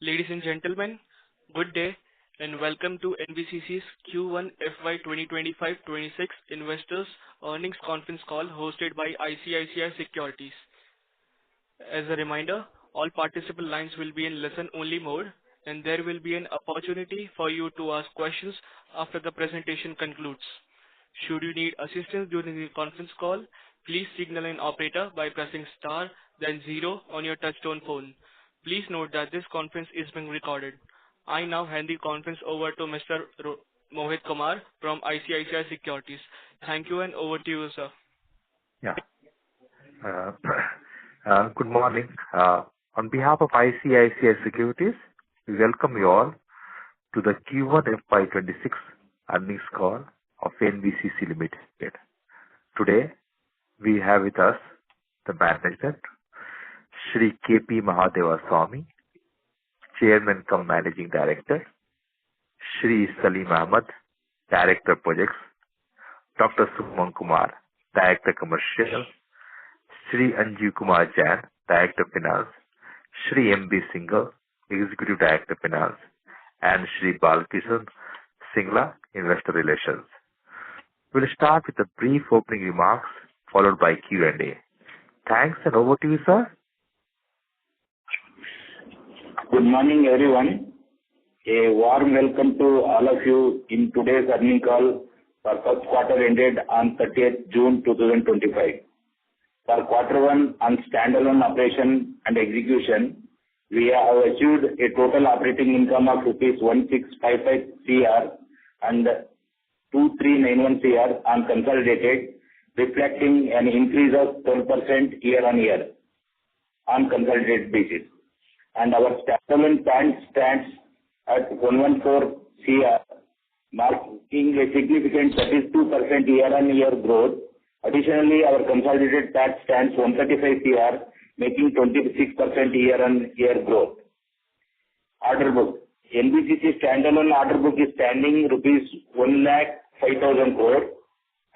Ladies and gentlemen, good day and welcome to NBCC's Q1 FY 2025-26 Investors Earnings Conference Call hosted by ICICI Securities. As a reminder, all participant lines will be in listen-only mode, and there will be an opportunity for you to ask questions after the presentation concludes. Should you need assistance during the conference call, please signal an operator by pressing star then zero on your touchtone phone. Please note that this conference is being recorded. I now hand the conference over to Mr. Mohit Kumar from ICICI Securities. Thank you and over to you, sir. Yeah. Uh, Good morning. On behalf of ICICI Securities, we welcome you all to the Q1 FY26 earnings call of NBCC Limited. Today, we have with us the management, Shri K.P. Mahadeva Swamy, Chairman cum Managing Director, Shri Salim Ahmad, Director Projects, Dr. Suman Kumar, Director Commercial, Shri Anju Kumar Jain, Director Finance, Shri M.B. Singhal, Executive Director Finance, and Shri Balkishan Singla, Investor Relations. We'll start with a brief opening remarks followed by Q&A. Thanks and over to you, sir. Good morning, everyone. A warm welcome to all of you in today's earnings call for first quarter ended on 30th June 2025. For quarter one on standalone operation and execution, we have achieved a total operating income of rupees 1655 crore and 2391 crore on consolidated, reflecting an increase of 12% year-on-year on consolidated basis. And our standalone PAT stands at 114 crore, marking a significant 32% year-on-year growth. Additionally, our consolidated PAT stands 135 crore, making 26% year-on-year growth. Order book. NBCC standalone order book is standing rupees 1,05,000 crore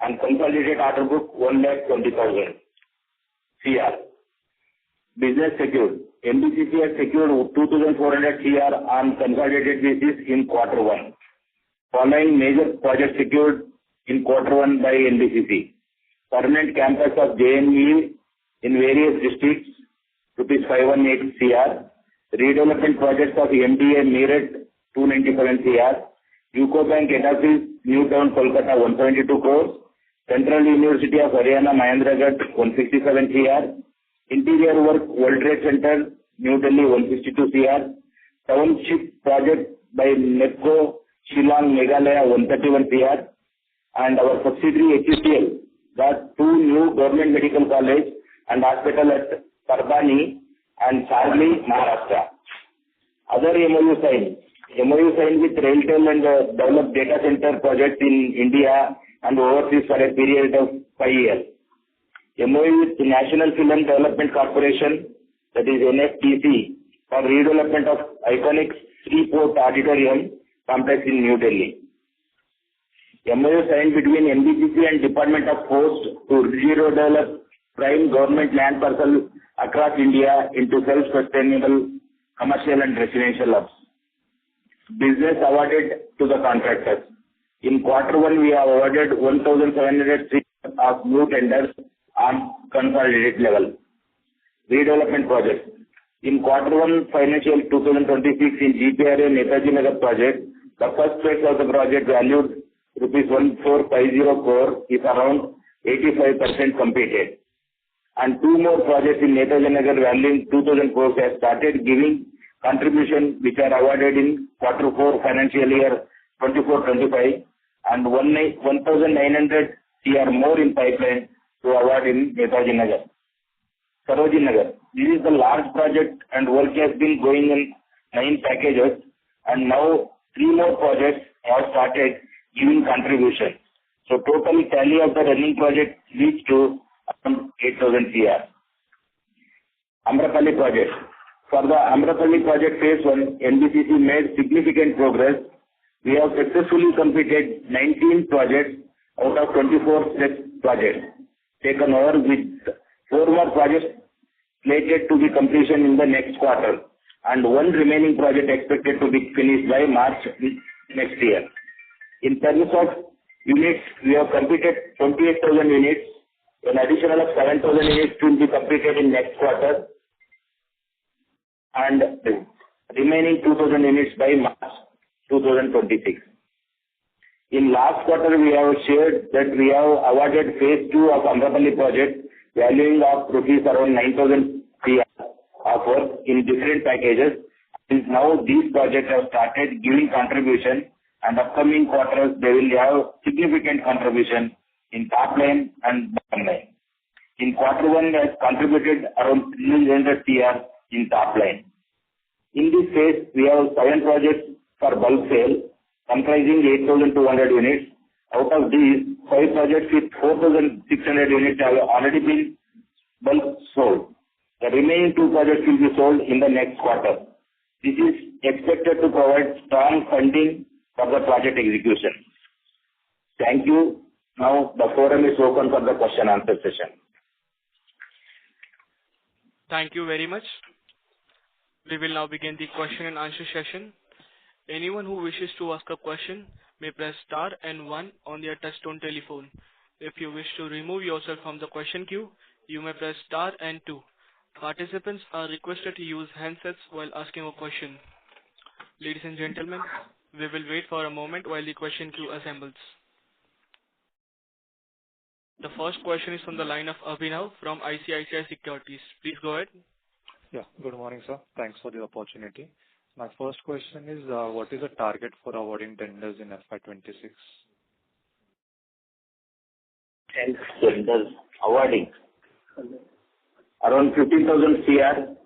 and consolidated order book 1,20,000 crore. Business secured. NBCC has secured 2,400 crore on consolidated basis in quarter one. Following major projects secured in quarter one by NBCC. Permanent campus of JNE in various districts, rupees 518 crore. Redevelopment projects of MDA Meerut, 297 crore. UCO Bank Head Office, New Town, Kolkata, 172 crores. Central University of Haryana, Mahendragarh, 167 crore. Interior work, World Trade Center, New Delhi, 162 crore. Township project by NEPCO, Shillong, Meghalaya, 131 crore. And our subsidiary HCL got two new government medical college and hospital at Parbhani and Sarli, Maharashtra. Other MOU signed. MOU signed with RailTel and developed data center projects in India and overseas for a period of 5 years. MOU with the National Film Development Corporation, that is NFDC, for redevelopment of iconic Freeport Auditorium complex in New Delhi. MOU signed between NBCC and Department of Post to redevelop prime government land parcel across India into self-sustainable commercial and residential hubs. Business awarded to the contractors. In quarter one, we have awarded 1,703 of new tenders on consolidated level. Redevelopment projects. In quarter one financial 2026 in GPRA Netaji Nagar project, the first phase of the project valued rupees 1450 crore is around 85% completed. And two more projects in Netaji Nagar valuing 2,000 crores have started giving contribution which are awarded in quarter four financial year 24-25 and 1,900 crore more in pipeline to award in Netaji Nagar. Sarojini Nagar. This is the large project and work has been going in 9 packages and now 3 more projects have started giving contribution. So total tally of the running project reached to around 8,000 crore. Amrapali project. For the Amrapali project phase 1, NBCC made significant progress. We have successfully completed 19 projects out of 24 such projects taken over with 4 more projects slated to be completion in the next quarter. and one remaining project expected to be finished by March next year. In terms of units, we have completed 28,000 units. An additional of 7,000 units will be completed in next quarter, and remaining 2,000 units by March 2026. In last quarter, we have shared that we have awarded phase 2 of Amrapali project, valuing of rupees around 9,000 crore of work in different packages. And now these projects have started giving contribution, and upcoming quarters they will have significant contribution in top line and bottom line. In quarter 1, has contributed around 300 crore in top line. In this phase, we have 7 projects for bulk sale, comprising 8,200 units. Out of these, 5 projects with 4,600 units have already been bulk sold. The remaining 2 projects will be sold in the next quarter. This is expected to provide strong funding for the project execution. Thank you. Now the forum is open for the question answer session. Thank you very much. We will now begin the question and answer session. Anyone who wishes to ask a question may press star and 1 on their touchtone telephone. If you wish to remove yourself from the question queue, you may press star and 2. Participants are requested to use handsets while asking a question. Ladies and gentlemen, we will wait for a moment while the question queue assembles. The first question is from the line of Abhinav from ICICI Securities. Please go ahead. Yeah, good morning, sir. Thanks for the opportunity. My first question is, what is the target for awarding tenders in FY26? Tenders awarding around 15,000 crore.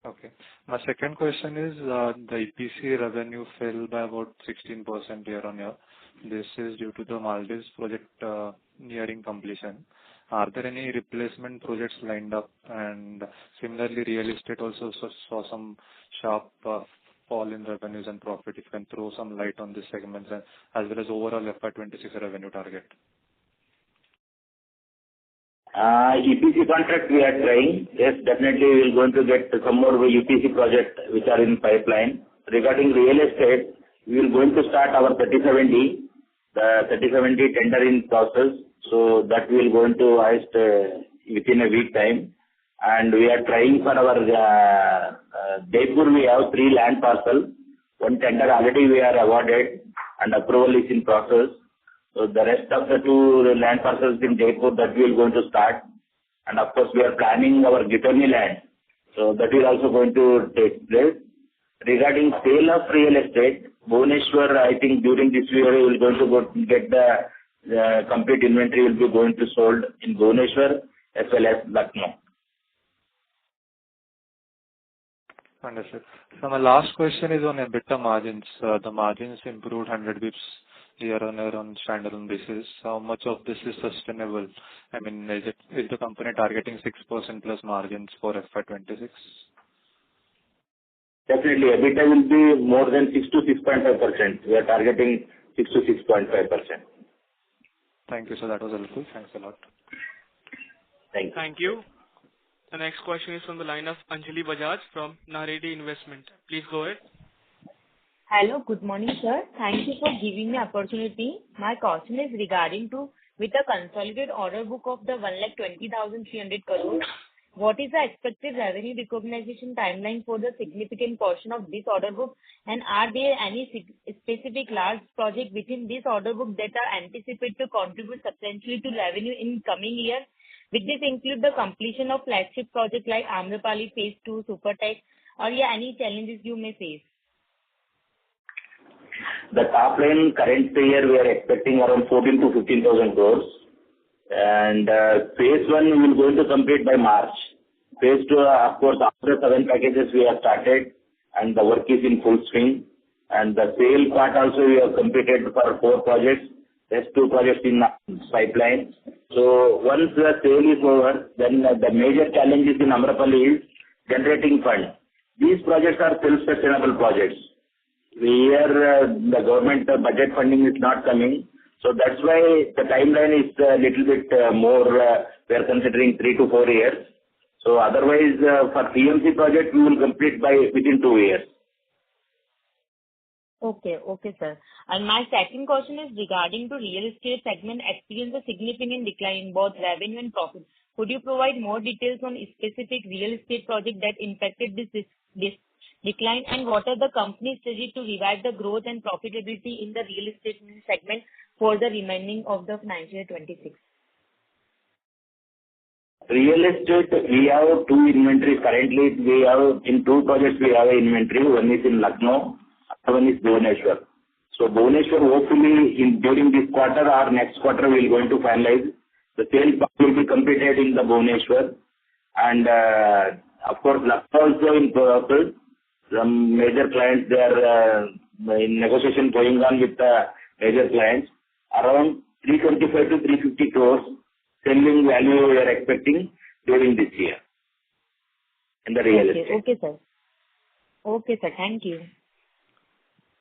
Okay. My second question is, the EPC revenue fell by about 16% year-on-year. This is due to the Maldives project nearing completion. Are there any replacement projects lined up? And similarly, real estate also saw some sharp fall in revenues and profit. If you can throw some light on this segment as well as overall FY26 revenue target. EPC contract we are trying. Yes, definitely we are going to get some more EPC projects which are in pipeline. Regarding real estate, we are going to start our 3070. The 3070 tender in process. So that we will going to hoist within a week time. And we are trying for our Jaipur. We have 3 land parcels. One tender already we are awarded and approval is in process. So the rest of the 2 land parcels in Jaipur that we are going to start. And of course we are planning our Gitoni land. So that is also going to take place. Regarding sale of real estate, Bhubaneswar, I think during this year we will going to get the complete inventory will be going to sold in Bhubaneswar as well as Lucknow. Understood. So my last question is on EBITDA margins. The margins improved 100 bips year-on-year on standalone basis. How much of this is sustainable? I mean, is the company targeting 6% plus margins for FY26? Definitely, EBITDA will be more than 6 to 6.5%. We are targeting 6 to 6.5%. Thank you, sir. That was helpful. Thanks a lot. Thank you. Thank you. The next question is from the line of Anjali Bajaj from Naredi Investment. Please go ahead. Hello, good morning, sir. Thank you for giving me opportunity. My question is regarding to with the consolidated order book of the 1,20,300 crores. What is the expected revenue recognition timeline for the significant portion of this order book? And are there any specific large projects within this order book that are anticipated to contribute substantially to revenue in coming year? Will this include the completion of flagship projects like Amrapali Phase 2, Supertech, or any challenges you may face? The top line current year we are expecting around 14 to 15,000 crores. And phase 1 we will going to complete by March. Phase 2, of course, after 7 packages we have started and the work is in full swing. And the sale part also we have completed for 4 projects. There's 2 projects in pipeline. So once the sale is over, then the major challenges in Amrapali is generating funds. These projects are self-sustainable projects. Here the government budget funding is not coming. So that's why the timeline is a little bit more, we are considering 3 to 4 years. So otherwise, for PMC project, we will complete by within 2 years. Okay, sir. And my second question is regarding to real estate segment experienced a significant decline in both revenue and profit. Could you provide more details on specific real estate project that impacted this decline, and what are the company's strategy to revive the growth and profitability in the real estate segment for the remaining of the financial year 26? Real estate, we have two inventory. Currently, we have in two projects, we have an inventory. One is in Lucknow, other one is Bhubaneswar. So Bhubaneswar, hopefully, during this quarter or next quarter, we are going to finalize. The sale part will be completed in the Bhubaneswar. And, of course, Lucknow also in progress. Some major clients, they are in negotiation going on with the major clients. Around 325 to 350 crores selling value we are expecting during this year in the real estate. Okay, sir. Thank you.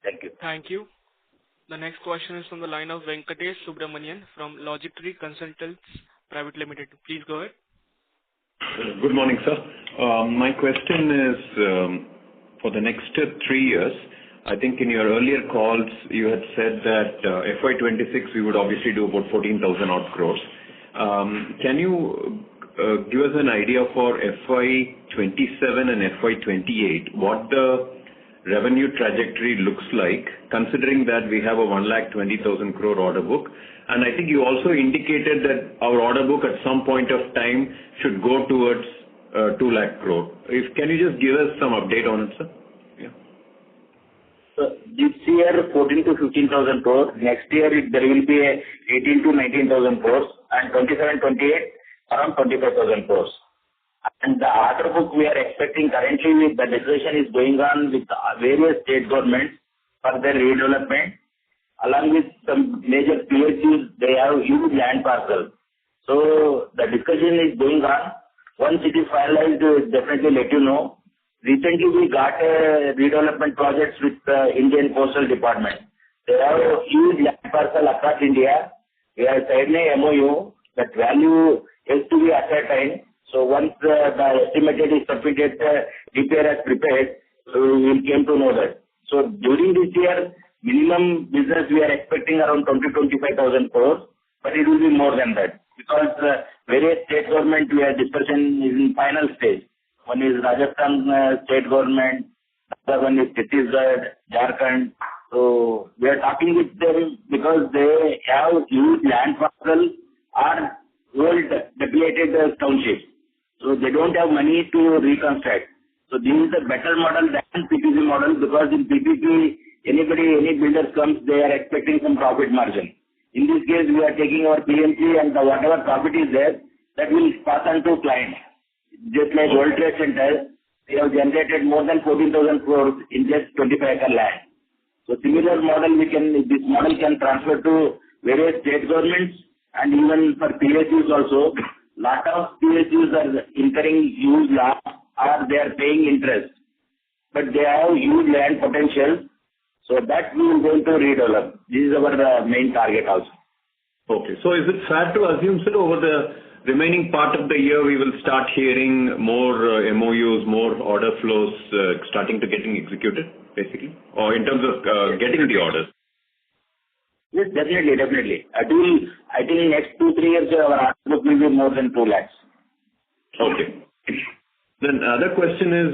Thank you. Thank you. The next question is from the line of Venkatesh Subramanian from Logictree Consultants Private Limited. Please go ahead. Good morning, sir. My question is for the next 3 years. I think in your earlier calls, you had said that FY26 we would obviously do about 14,000 odd crores. Can you give us an idea for FY27 and FY28 what the revenue trajectory looks like, considering that we have a 1,20,000 crore order book? And I think you also indicated that our order book at some point of time should go towards 2 lakh crore. Can you just give us some update on it, sir? So this year, 14 to 15,000 crores. Next year, there will be 18 to 19,000 crores, and 27, 28, around 25,000 crores. And the order book we are expecting currently, the discussion is going on with various state governments for their redevelopment. Along with some major PSUs, they have huge land parcels. So the discussion is going on. Once it is finalized, we'll definitely let you know. Recently, we got a redevelopment projects with the Indian Coastal Department. They have a huge land parcel across India. We have signed a MOU. That value has to be ascertained. So once the estimated is submitted, DPR has prepared, so we will came to know that. So during this year, minimum business we are expecting around 20,000-25,000 crores, but it will be more than that because various state government we are discussing is in final stage. One is Rajasthan state government, the other one is Chhattisgarh, Jharkhand. So we are talking with them because they have huge land parcel or old depleted townships. So they don't have money to reconstruct. So this is a better model than PPP model because in PPP, any builders comes, they are expecting some profit margin. In this case, we are taking our PMC and whatever profit is there, that will pass on to clients. Just like World Trade Center, they have generated more than 14,000 crores in just 25-acre land. So similar model, this model can transfer to various state governments and even for PSUs also. Lot of PSUs are incurring huge loss or they are paying interest. But they have huge land potential. So that we are going to redevelop. This is our main target also. Okay. So is it fair to assume, sir, over the remaining part of the year, we will start hearing more MOUs, more order flows starting to getting executed, basically, or in terms of getting the orders? Yes, definitely. I think next 2-3 years, our order book will be more than 2 lakhs. Okay. Then other question is,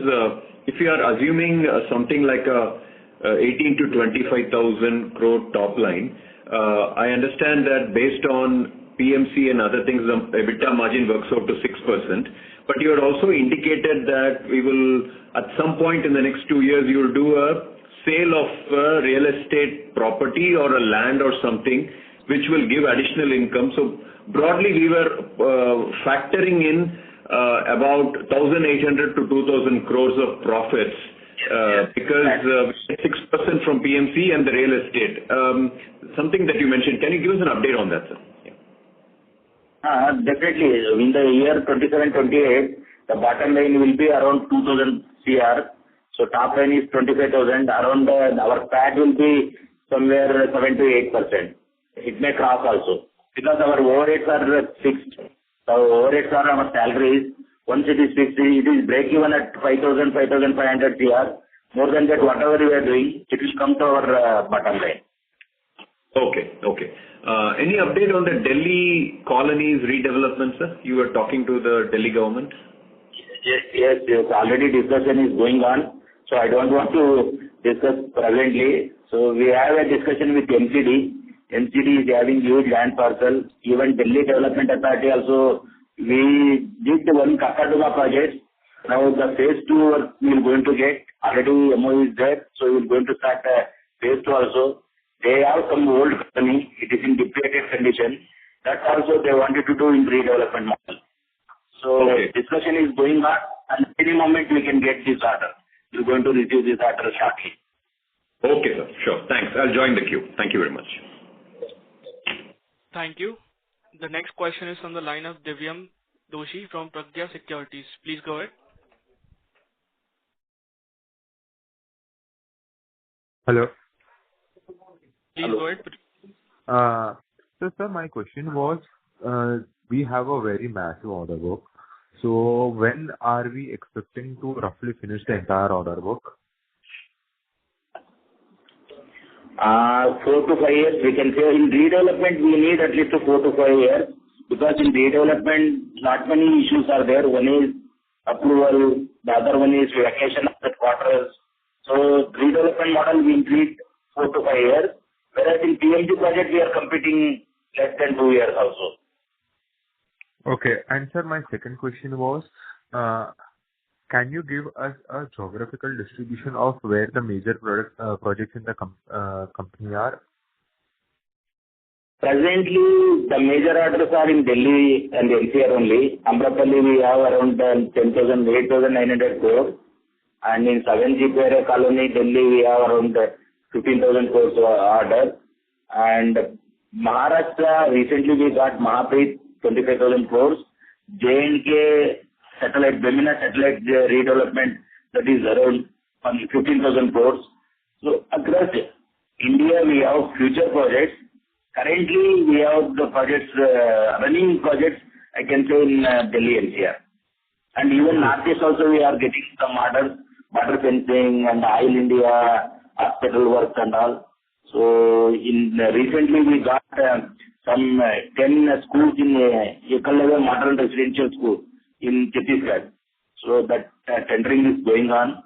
if you are assuming something like 18 to 25,000 crore top line, I understand that based on PMC and other things, the EBITDA margin works out to 6%. But you had also indicated that we will, at some point in the next 2 years, you will do a sale of real estate property or a land or something, which will give additional income. So broadly, we were factoring in about 1,800 to 2,000 crores of profits because 6% from PMC and the real estate. Something that you mentioned. Can you give us an update on that, sir? Definitely. In the year 27-28, the bottom line will be around 2,000 CR. So top line is 25,000. Around our PAT will be somewhere 7 to 8%. It may cross also because our overheads are fixed. So overheads are our salaries. Once it is fixed, it is break even at 5,000, 5,500 CR. More than that, whatever we are doing, it will come to our bottom line. Okay. Any update on the Delhi colonies redevelopment, sir? You were talking to the Delhi government. Yes. Already discussion is going on, so I don't want to discuss presently. So we have a discussion with MCD. MCD is having huge land parcel. Even Delhi Development Authority also, we did one Kakaduma project. Now the phase 2 work we are going to get. Already MOU is there, so we are going to start phase 2 also. They have some old company. It is in depleted condition. That also they wanted to do in redevelopment model. So discussion is going on, and any moment we can get this order. You're going to receive this order shortly. Okay, sir. Sure. Thanks. I'll join the queue. Thank you very much. Thank you. The next question is on the line of Divyam Doshi from Pragya Securities. Please go ahead. Hello. Please go ahead. So, sir, my question was, we have a very massive order book. So, when are we expecting to roughly finish the entire order book? 4 to 5 years, we can say. In redevelopment, we need at least 4 to 5 years, because in redevelopment, not many issues are there. One is approval, the other one is vacation of the quarters. So, redevelopment model we need 4 to 5 years, whereas in PMG project, we are competing less than 2 years also. Okay. And sir, my second question was, can you give us a geographical distribution of where the major projects in the company are? Presently, the major orders are in Delhi and NCR only. Amrapali, we have around 8,900 crores. And in 7G colony, Delhi, we have around 15,000 crores order. And Maharashtra, recently we got Mahapreet, 25,000 crores. J&K satellite, Bemina satellite redevelopment, that is around 15,000 crores. So across India, we have future projects. Currently, we have the projects, running projects, I can say in Delhi NCR. And even Northeast also, we are getting some orders, water fencing and Oil India, hospital works and all. So recently we got some 10 schools in Ekal modern residential school in Chhattisgarh. So that tendering is going on.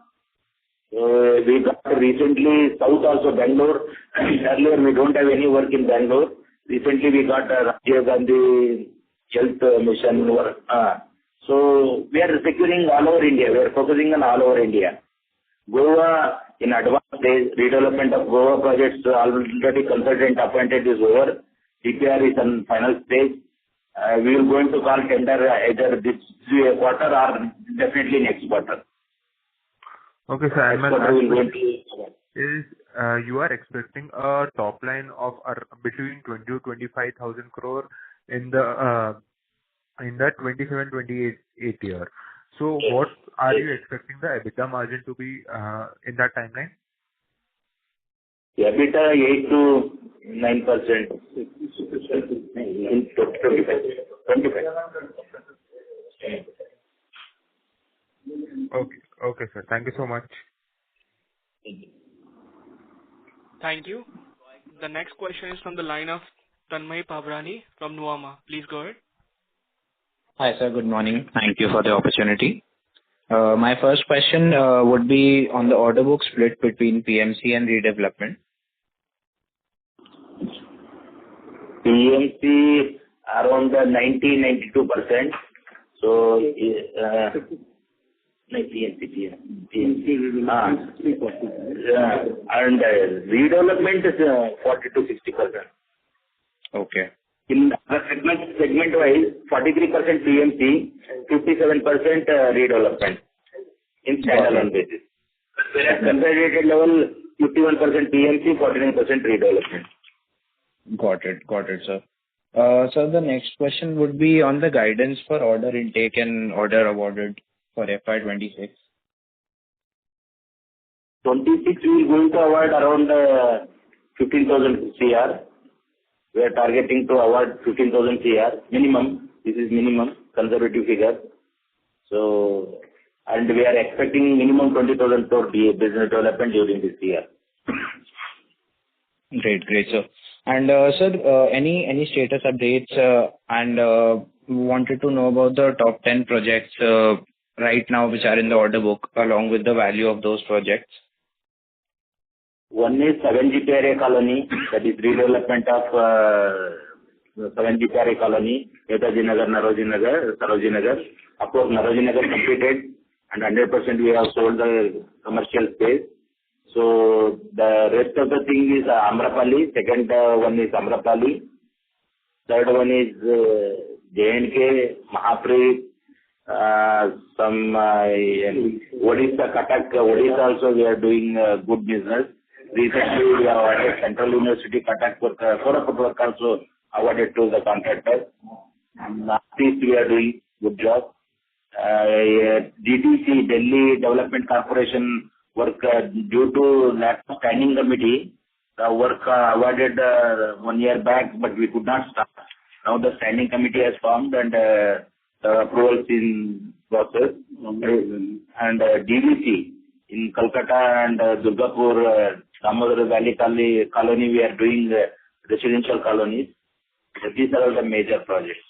We got recently South also Bangalore. Earlier we don't have any work in Bangalore. Recently we got Rajiv Gandhi Health Mission work. So we are securing all over India. We are focusing on all over India. Goa in advanced stage, redevelopment of Goa projects already consultant appointed is over. DPR is on final stage. We will going to call tender either this quarter or definitely next quarter. Okay, sir. And my last question is, you are expecting a top line of between 20 to 25,000 crore in the 27-28 year. So, what are you expecting the EBITDA margin to be in that timeline? EBITDA 8 to 9%. In 25. Okay, sir. Thank you so much. Thank you. The next question is from the line of Tanmay Pabrani from Nuama. Please go ahead. Hi, sir. Good morning. Thank you for the opportunity. My first question would be on the order book split between PMC and redevelopment. PMC around 90-92%. So, PMC. And redevelopment is 40-60%. Okay. In the segment-wise, 43% PMC, 57% redevelopment in standalone basis. Whereas consolidated level, 51% PMC, 49% redevelopment. Got it, sir. So the next question would be on the guidance for order intake and order awarded for FY26. 26, we will going to award around 15,000 CR. We are targeting to award 15,000 CR minimum. This is minimum conservative figure. So, and we are expecting minimum 20,000 crore business development during this year. Great, sir. And sir, any status updates, and wanted to know about the top 10 projects right now which are in the order book, along with the value of those projects. One is 7G Pyare Colony, that is redevelopment of 7G Pyare Colony, Netaji Nagar, Naroji Nagar, Saroji Nagar. Of course, Naroji Nagar completed and 100% we have sold the commercial space. So the rest of the thing is Amrapali, second one is Amrapali, third one is J&K, Mahapreet, some Odisha, Cuttack, Odisha also we are doing good business. Recently we have awarded Central University Cuttack work, Koraput work also awarded to the contractor. Northeast we are doing good job. DTC, Delhi Development Corporation work due to lack of standing committee, the work awarded 1 year back, but we could not start. Now the standing committee has formed and the approval is in process. And DVC in Kolkata and Durgapur, Damodar Valley colony, we are doing residential colonies. These are all the major projects.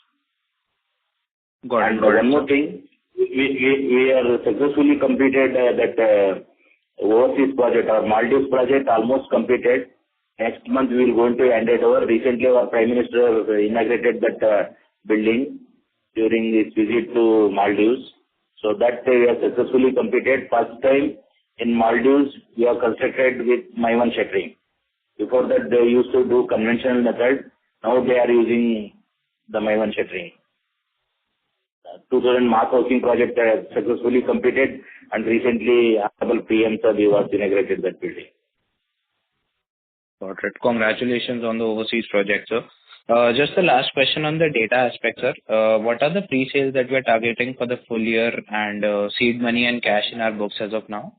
And one more thing, we are successfully completed that overseas project, our Maldives project almost completed. Next month we will going to hand it over. Recently our Prime Minister inaugurated that building during his visit to Maldives. So that we have successfully completed. First time in Maldives we have constructed with Maivan shuttering. Before that they used to do conventional method. Now they are using the Maivan shuttering. 2000 mass housing project successfully completed, and recently Honorable PM Sir was inaugurated that building. Got it. Congratulations on the overseas project, sir. Just the last question on the data aspect, sir. What are the pre-sales that we are targeting for the full year, and seed money and cash in our books as of now?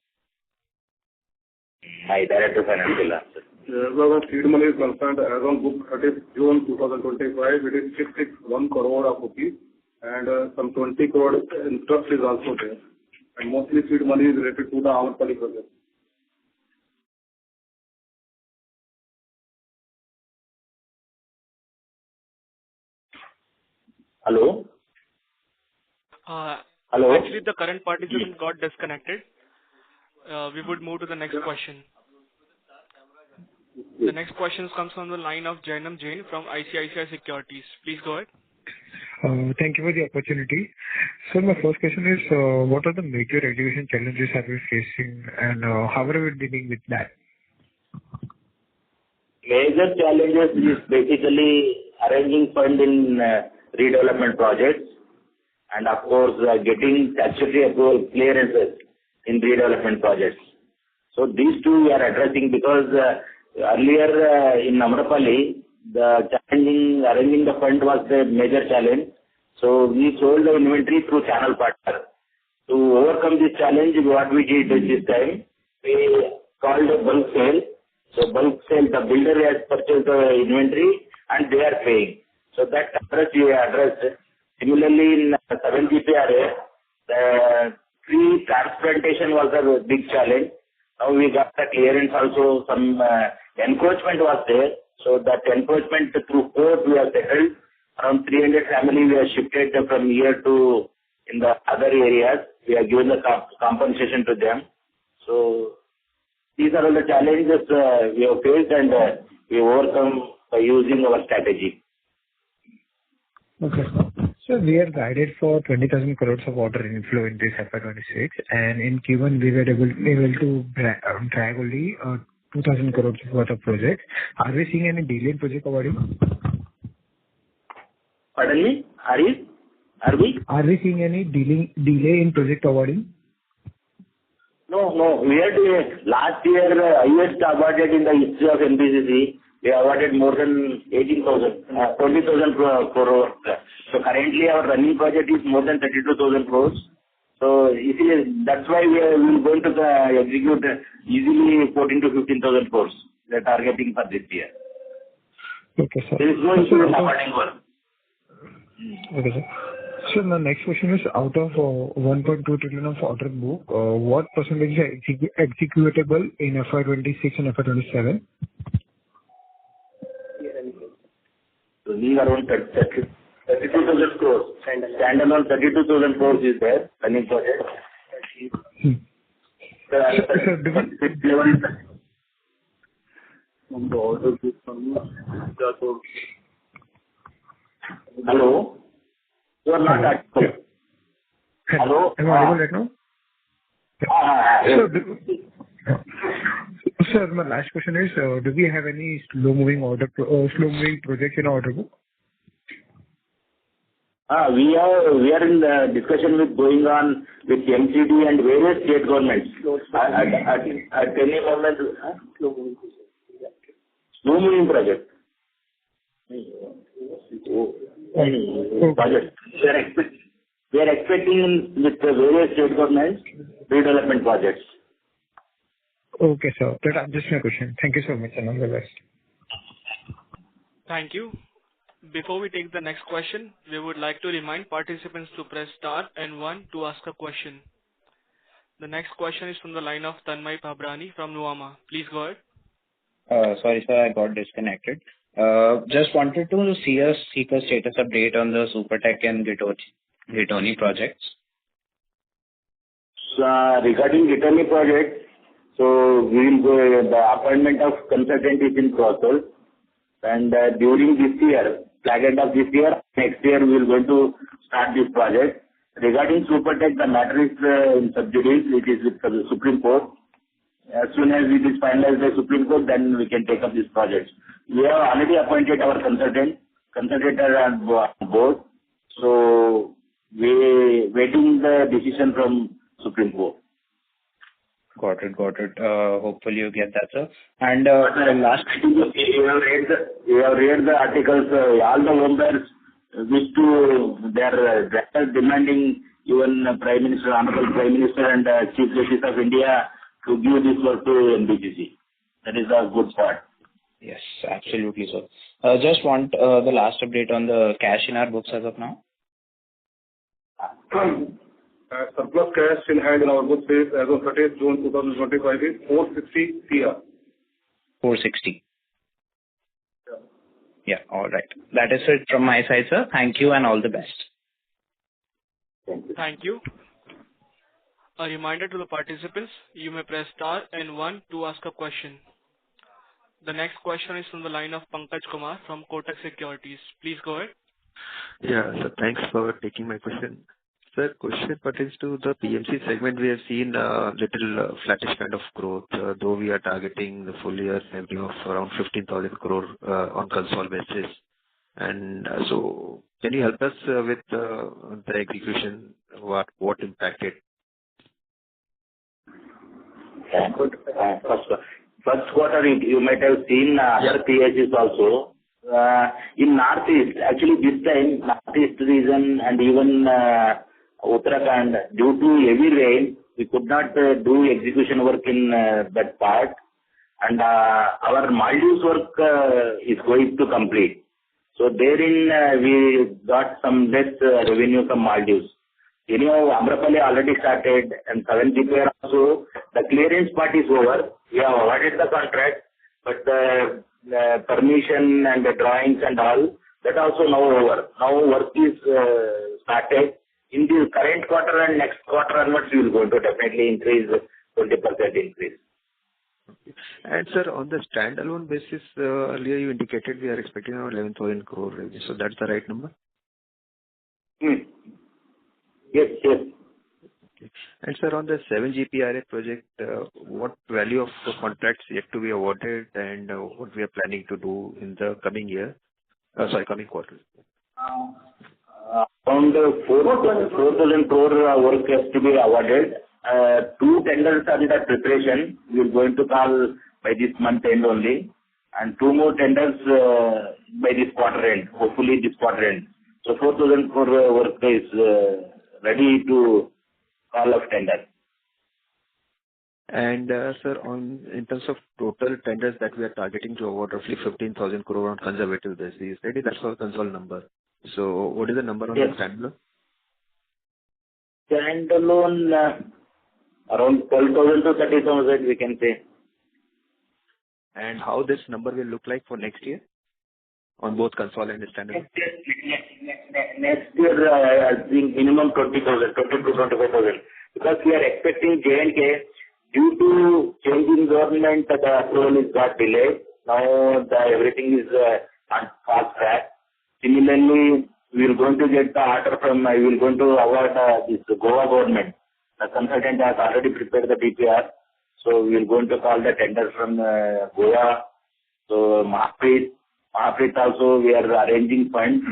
Hi, Director Finance will answer. As far as seed money is concerned, as on book 30th June 2025, it is 661 crore of rupees, and some 20 crore interest is also there. And mostly seed money is related to the Amrapali project. Hello? Hello? Actually, the current participant got disconnected. We would move to the next question. The next question comes from the line of Jainam Jain from ICICI Securities. Please go ahead. Thank you for the opportunity. So my first question is, what are the major education challenges are we facing, and how are we dealing with that? Major challenges is basically arranging fund in redevelopment projects, and of course getting statutory approval clearances in redevelopment projects. So these two we are addressing because earlier in Amrapali, the challenging arranging the fund was the major challenge. So we sold the inventory through channel partner. To overcome this challenge, what we did this time, we called a bulk sale. So bulk sale, the builder has purchased the inventory and they are paying. So that address we addressed. Similarly, in 7GPRA, the tree transplantation was a big challenge. Now we got the clearance also, some encroachment was there. So that encroachment through court we have settled. Around 300 families we have shifted from here to in the other areas. We have given the compensation to them. So these are all the challenges we have faced, and we overcome by using our strategy. Okay. So we are guided for 20,000 crores of order inflow in this FY26, and in Q1 we were able to drag only 2,000 crores worth of projects. Are we seeing any delay in project awarding? Pardon me? Are we? Are we seeing any delay in project awarding? No. We are doing last year highest awarded in the history of NBCC. We awarded more than 20,000 crore. So currently our running budget is more than 32,000 crores. So that's why we are going to execute easily 14 to 15,000 crores. We are targeting for this year. Okay, sir. There is no issue in awarding work. Okay, sir. So my next question is, out of 1.2 trillion of order book, what percentage is executable in FY26 and FY27? So these are around 32,000 crores. Standalone 32,000 crores is there, running project. Sir, Hello? You are not active. Hello? Am I audible right now? Sir, my last question is, do we have any slow-moving projects in our order book? We are in the discussion going on with MCD and various state governments. At any moment, slow-moving project. Project. We are expecting with the various state governments redevelopment projects. Okay, sir. That answers my question. Thank you so much, and all the best. Thank you. Before we take the next question, we would like to remind participants to press star and 1 to ask a question. The next question is from the line of Tanmay Pabrani from Nuama. Please go ahead. Sorry, sir, I got disconnected. Just wanted to seek a status update on the Supertech and Gitoni projects. Regarding Gitoni project, so we will go, the appointment of consultant is in process, and during this year, flag end of this year, next year we will going to start this project. Regarding Supertech, the matter is in sub judice, it is with the Supreme Court. As soon as it is finalized by Supreme Court, then we can take up this project. We have already appointed our consultant on board, so we waiting the decision from Supreme Court. Got it. Hopefully you get that, sir. And last, you have read the articles. All the members wish to, they are demanding even Prime Minister, Honorable Prime Minister and Chief Justice of India to give this work to NBCC. That is a good part. Yes, absolutely, sir. Just want the last update on the cash in our books as of now. Surplus cash in hand in our books is, as of 30th June 2025, is 460 CR. 460. Yeah, all right. That is it from my side, sir. Thank you and all the best. Thank you. A reminder to the participants, you may press star and 1 to ask a question. The next question is from the line of Pankaj Kumar from Kotak Securities. Please go ahead. Yeah, so thanks for taking my question. Sir, question pertains to the PMC segment. We have seen a little flattish kind of growth, though we are targeting the full year revenue of around 15,000 crore on consolidated basis. And so, can you help us with the execution? What impacted? Good. First quarter, you might have seen other PHs also. In Northeast, actually this time, Northeast region and even Uttarakhand, due to heavy rain, we could not do execution work in that part. And our Maldives work is going to complete. So therein we got some less revenue from Maldives. Anyhow, Amrapali already started and 7 GPR also. The clearance part is over. We have awarded the contract, but the permission and the drawings and all, that also now over. Now work is started. In the current quarter and next quarter onwards, we will go to definitely increase 20% increase. And sir, on the standalone basis, earlier you indicated we are expecting around 11,000 crore revenue. So that's the right number? Yes. Okay. And sir, on the 7 GPRA project, what value of the contracts yet to be awarded and what we are planning to do in the coming year? Coming quarter. Around 4,000 crore work has to be awarded. 2 tenders are under preparation. We are going to call by this month end only. And 2 more tenders by this quarter end, hopefully this quarter end. So 4,000 crore work is ready to call of tender. And sir, in terms of total tenders that we are targeting to award roughly 15,000 crore on conservative basis, that's our console number. So what is the number on the standalone? Standalone, around 12,000 to 30,000, we can say. And how this number will look like for next year on both console and standalone? Next year, I think minimum 20,000, 20 to 25,000. Because we are expecting J&K, due to change in government, the approval is got delayed. Now everything is on fast track. Similarly, we are going to get the order from, we are going to award this Goa government. The consultant has already prepared the DPR. So we are going to call the tender from Goa. So Mahaprit also, we are arranging funds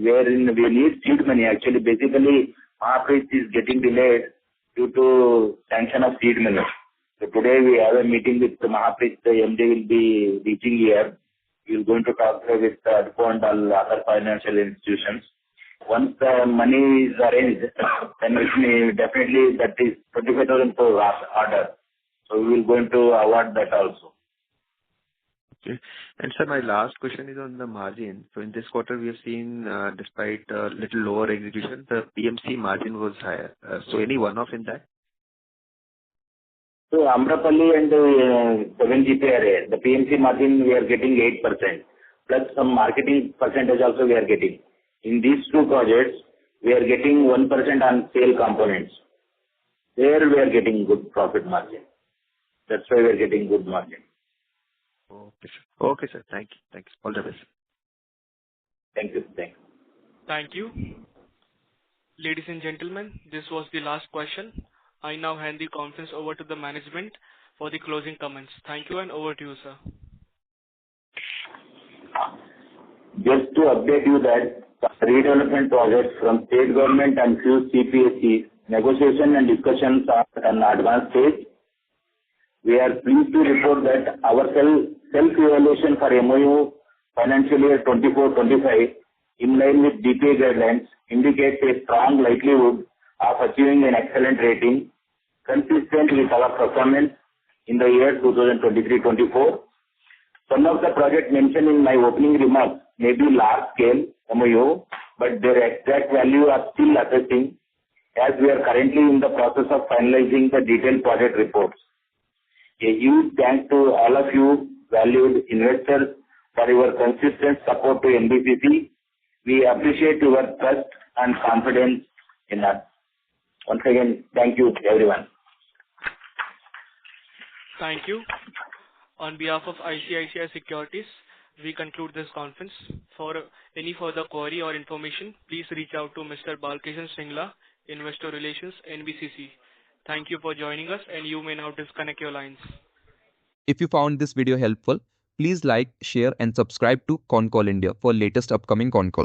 wherein we need seed money. Actually, basically, Mahaprit is getting delayed due to sanction of seed money. So today we have a meeting with Mahaprit. The MD will be reaching here. We are going to talk with DCO and all other financial institutions. Once the money is arranged, then definitely that is 25,000 for order. So we will going to award that also. Okay. And sir, my last question is on the margin. So in this quarter, we have seen, despite a little lower execution, the PMC margin was higher. So any one-off in that? So Amrapali and 7GPRA, the PMC margin we are getting 8%, plus some marketing percentage also we are getting. In these two projects, we are getting 1% on sale components. There we are getting good profit margin. That's why we are getting good margin. Okay, sir. Okay, sir. Thank you. Thanks. All the best. Thank you. Thank you. Thank you. Ladies and gentlemen, this was the last question. I now hand the conference over to the management for the closing comments. Thank you, and over to you, sir. Just to update you that the redevelopment projects from state government and few CPSCs, negotiation and discussions are at an advanced stage. We are pleased to report that our self-evaluation for MOU financial year 24-25 in line with DPA guidelines indicates a strong likelihood of achieving an excellent rating consistent with our performance in the year 2023-24. Some of the projects mentioned in my opening remarks may be large-scale MOU, but their exact value are still assessing as we are currently in the process of finalizing the detailed project reports. A huge thanks to all of you, valued investors, for your consistent support to NBCC. We appreciate your trust and confidence in us. Once again, thank you, everyone. Thank you. On behalf of ICICI Securities, we conclude this conference. For any further query or information, please reach out to Mr. Balkishan Singla, Investor Relations, NBCC. Thank you for joining us, and you may now disconnect your lines. If you found this video helpful, please like, share and subscribe to Concall India for latest upcoming Concall.